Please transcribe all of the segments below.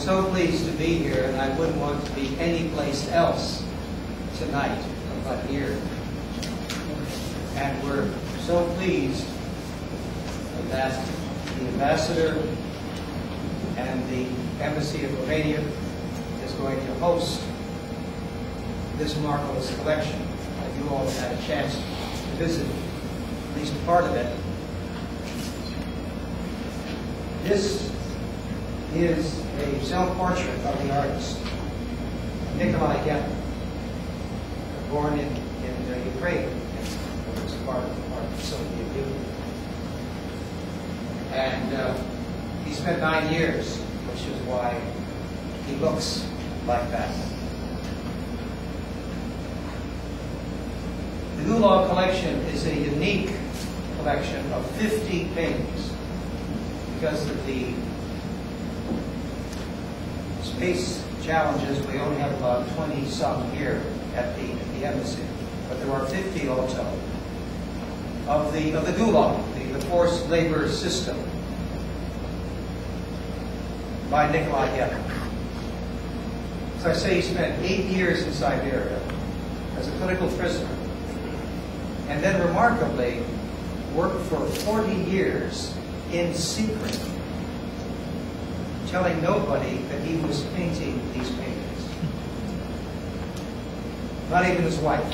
so pleased to be here, and I wouldn't want to be anyplace else tonight but here. And we're so pleased that the ambassador and the embassy of Romania is going to host this marvelous collection. You all have had a chance to visit at least part of it. This is a self-portrait of the artist, Nikolai Gepin, born in Ukraine, which was part of the Soviet Union. And he spent 9 years, which is why he looks like that. The Gulag collection is a unique collection of 50 paintings because of the space challenges. We only have about 20-some here at the embassy, but there are 50 also of the Gulag, the forced labor system, by Nikolai Gepin. As I say, he spent 8 years in Siberia as a political prisoner, and then remarkably worked for 40 years in secret, telling nobody that he was painting these paintings. Not even his wife.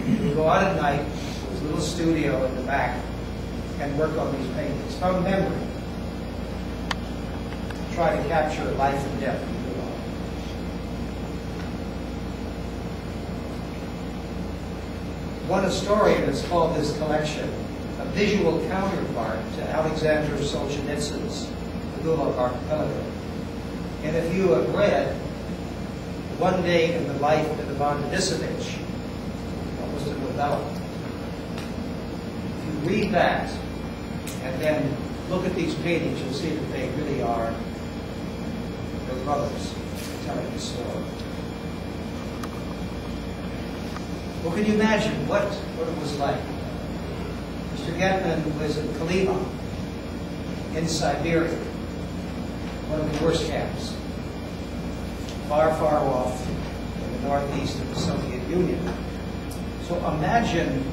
He would go out at night to his little studio in the back and work on these paintings from memory, try to capture life and death. One historian has called this collection a visual counterpart to Alexander Solzhenitsyn's The Gulag Archipelago. And if you have read One Day in the Life of Ivan Denisovich, almost a novella, if you read that and then look at these paintings, you'll see that they really are their brothers telling the story. Well, can you imagine what it was like? Mr. Gepin was in Kolyma, in Siberia, one of the worst camps, far, far off in the northeast of the Soviet Union. So imagine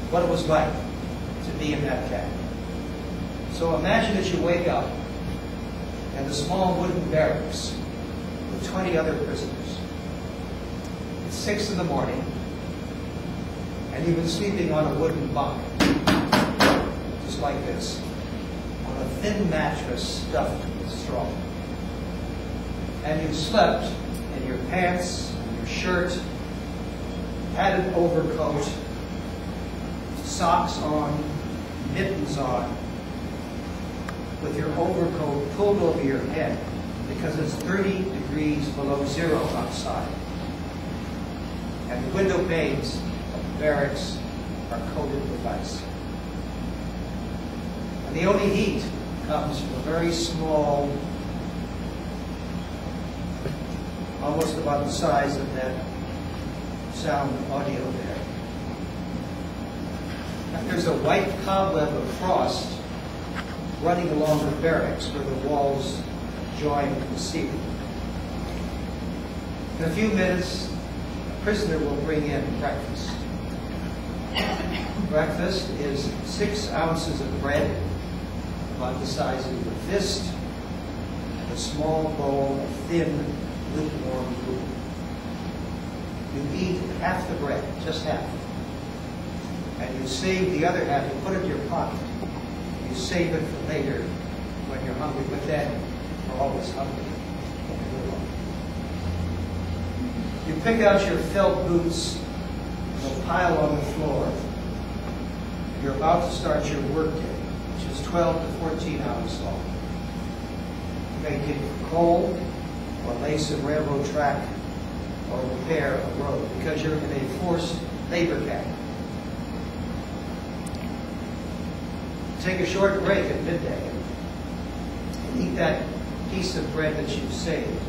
what it was like to be in that camp. So imagine that you wake up in a small wooden barracks with 20 other prisoners. 6 in the morning, and you've been sleeping on a wooden bunk, just like this, on a thin mattress stuffed with straw. And you've slept in your pants, and your shirt, padded overcoat, socks on, mittens on, with your overcoat pulled over your head because it's 30 degrees below zero outside. And the window panes of the barracks are coated with ice. And the only heat comes from a very small, almost about the size of that sound audio there. And there's a white cobweb of frost running along the barracks where the walls join with the ceiling. In a few minutes, prisoner will bring in breakfast. Breakfast is 6 ounces of bread, about the size of your fist, and a small bowl of thin, lukewarm food. You eat half the bread, just half, and you save the other half, you put it in your pocket. You save it for later when you're hungry, but then you're always hungry. You pick out your felt boots, they'll pile on the floor. You're about to start your work day, which is 12 to 14 hours long. You may dig for coal, or lace a railroad track, or repair a road, because you're in a forced labor camp. Take a short break at midday and eat that piece of bread that you've saved,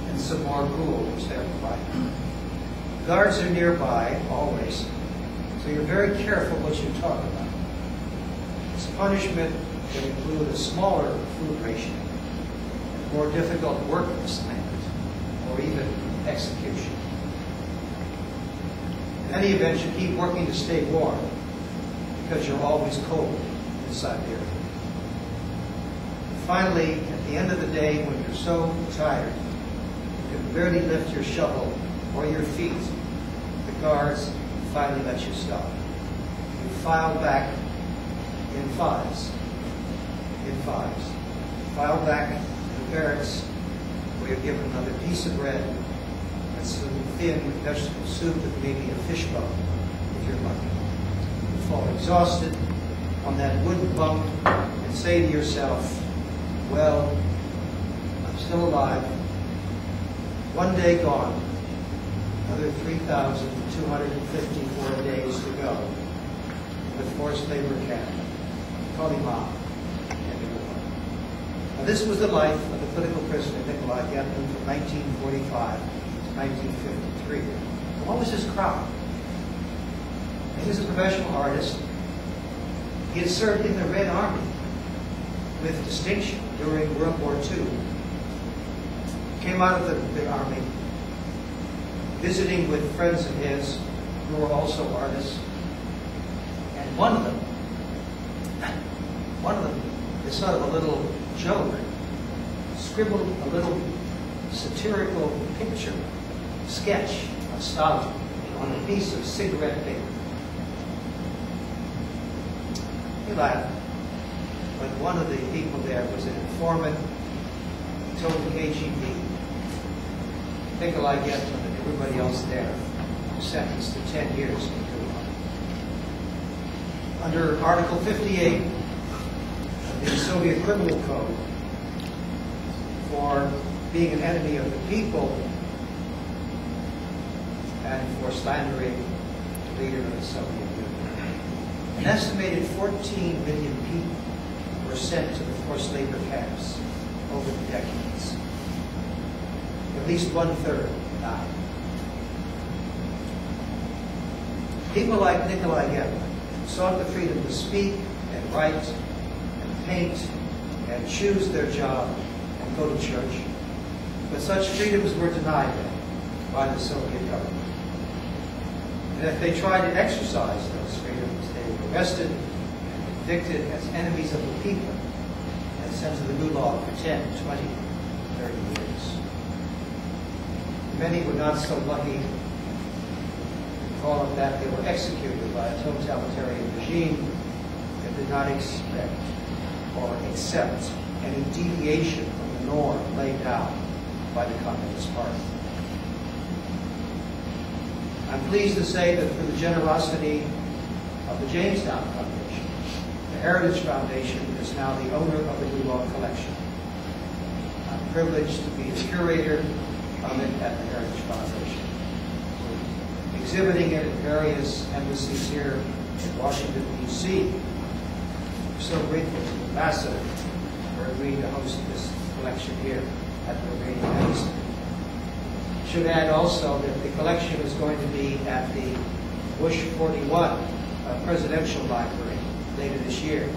and some more gruel which they're providing. Guards are nearby, always, so you're very careful what you talk about. His punishment would include a smaller food ration, more difficult work assignment, or even execution. In any event, you keep working to stay warm because you're always cold in Siberia. Finally, at the end of the day, when you're so tired, you can barely lift your shovel or your feet, the guards finally let you stop. You file back in fives. File back to the barracks where you're given another piece of bread and some thin vegetable soup with maybe a fish bone, if you're lucky. You fall exhausted on that wooden bunk and say to yourself, well, I'm still alive. One day gone. Another 3,254 days to go. The forced labor camp, Communism, and the war. Now, this was the life of the political prisoner Nikolai Getman from 1945 to 1953. And what was his crime? He was a professional artist. He had served in the Red Army with distinction during World War II. Came out of the Army, visiting with friends of his who were also artists. And one of them, is sort of a little joke, scribbled a little satirical picture, sketch of Stalin on a piece of cigarette paper. He laughed, but one of the people there was an informant. He told the KGB, Nikolai Getman and everybody else there were sentenced to 10 years in Gulag. Under Article 58 of the Soviet Criminal Code, for being an enemy of the people and for slandering the leader of the Soviet Union, an estimated 14 million people were sent to the forced labor camps over the decades. At least 1/3 died. People like Nikolai Getman sought the freedom to speak and write and paint and choose their job and go to church. But such freedoms were denied them by the Soviet government. And if they tried to exercise those freedoms, they were arrested and convicted as enemies of the people and sent to the Gulag for 10, 20, 30 years. Many were not so lucky to call it that. They were executed by a totalitarian regime that did not expect or accept any deviation from the norm laid down by the Communist Party. I'm pleased to say that through the generosity of the Jamestown Foundation, the Heritage Foundation is now the owner of the Gulag collection. I'm privileged to be the curator of it at the Heritage Foundation. We're exhibiting it at various embassies here in Washington, D.C. We're so grateful to the ambassador for agreeing to host this collection here at the Romanian Embassy. I should add also that the collection is going to be at the Bush 41 Presidential Library later this year.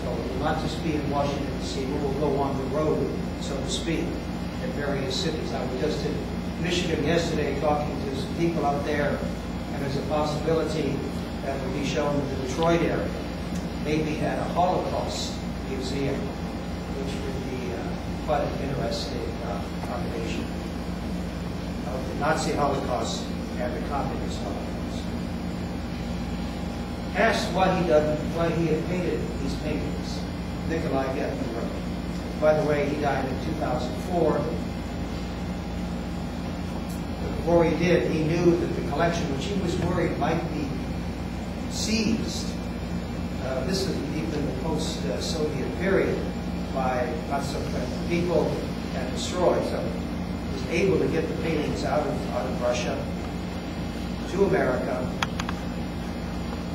So it will not just be in Washington, D.C., we will go on the road, so to speak, in various cities. I was just in Michigan yesterday talking to some people out there, and there's a possibility that will be shown in the Detroit area, maybe at a Holocaust museum, which would be quite an interesting combination of the Nazi Holocaust and the Communist Holocaust. Asked why he had painted these paintings, Nikolai Getman wrote. By the way, he died in 2004. But before he did, he knew that the collection, which he was worried might be seized, this is even the post-Soviet period, by not so friendly people and destroyed. So he was able to get the paintings out of Russia to America,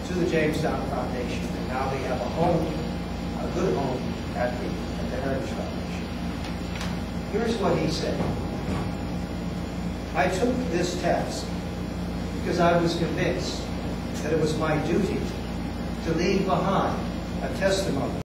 to the Jamestown Foundation, and now they have a home, a good home at the Heritage Foundation. Here's what he said. I took this task because I was convinced that it was my duty to leave behind a testimony.